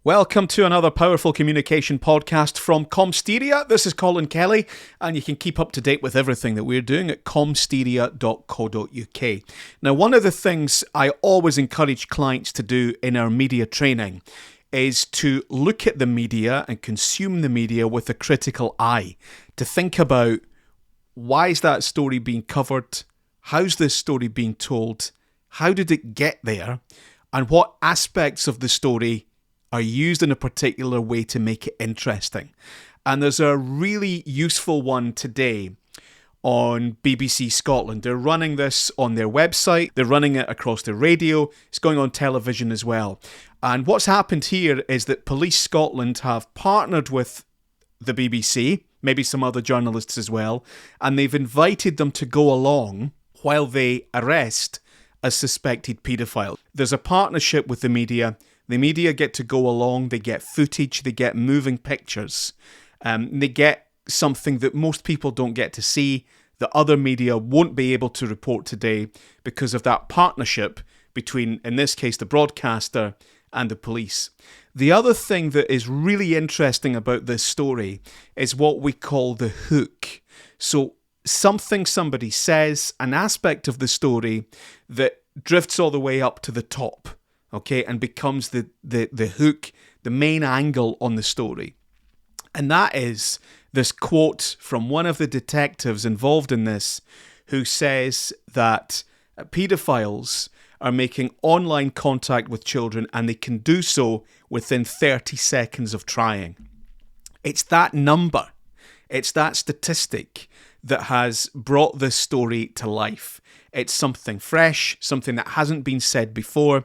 Welcome to another powerful communication podcast from Comsteria. This is Colin Kelly, and you can keep up to date with everything that we're doing at comsteria.co.uk. Now, one of the things I always encourage clients to do in our media training is to look at the media and consume the media with a critical eye, to think about why is that story being covered, how's this story being told, how did it get there, and what aspects of the story are used in a particular way to make it interesting. And there's a really useful one today on BBC Scotland. They're running this on their website, they're running it across the radio, it's going on television as well. And what's happened here is that Police Scotland have partnered with the BBC, maybe some other journalists as well, and they've invited them to go along while they arrest a suspected paedophile. There's a partnership with the media. The media get to go along, they get footage, they get moving pictures, they get something that most people don't get to see, that other media won't be able to report today because of that partnership between, in this case, the broadcaster and the police. The other thing that is really interesting about this story is what we call the hook. So something somebody says, an aspect of the story that drifts all the way up to the top. Okay, and becomes the hook, the main angle on the story. And that is this quote from one of the detectives involved in this, who says that paedophiles are making online contact with children and they can do so within 30 seconds of trying. It's that number, it's that statistic that has brought this story to life. It's something fresh, something that hasn't been said before.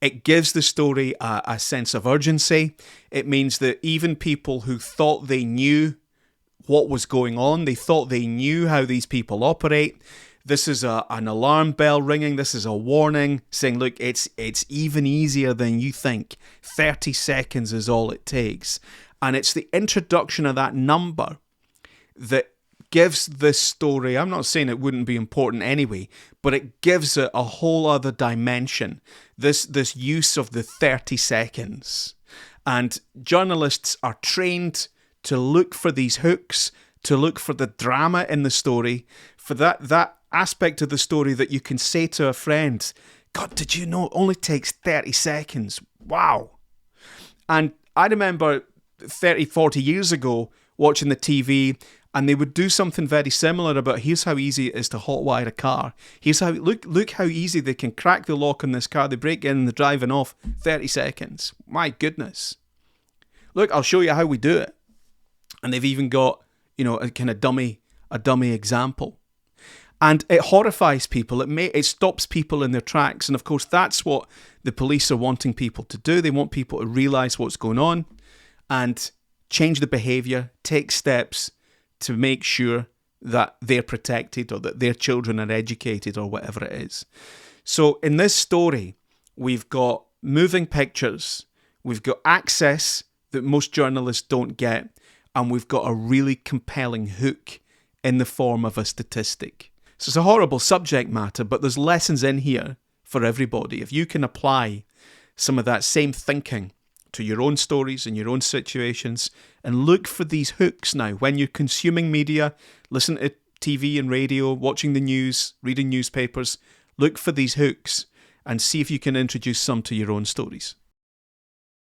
It gives the story a sense of urgency. It means that even people who thought they knew what was going on, they thought they knew how these people operate, this is an alarm bell ringing, this is a warning saying, look, it's even easier than you think. 30 seconds is all it takes. And it's the introduction of that number that gives this story, I'm not saying it wouldn't be important anyway, but it gives it a whole other dimension, this use of the 30 seconds. And journalists are trained to look for these hooks, to look for the drama in the story, for that aspect of the story that you can say to a friend, God, did you know it only takes 30 seconds? Wow. And I remember 30, 40 years ago watching the TV, and they would do something very similar about, here's how easy it is to hotwire a car. Here's how, look how easy they can crack the lock on this car. They break in and they're driving off 30 seconds. My goodness. Look, I'll show you how we do it. And they've even got, a kind of dummy example. And it horrifies people. It stops people in their tracks. And of course, that's what the police are wanting people to do. They want people to realise what's going on and change the behaviour, take steps to make sure that they're protected or that their children are educated or whatever it is. So in this story, we've got moving pictures, we've got access that most journalists don't get, and we've got a really compelling hook in the form of a statistic. So it's a horrible subject matter, but there's lessons in here for everybody. If you can apply some of that same thinking to your own stories and your own situations, and look for these hooks now. When you're consuming media, listen to TV and radio, watching the news, reading newspapers, look for these hooks and see if you can introduce some to your own stories.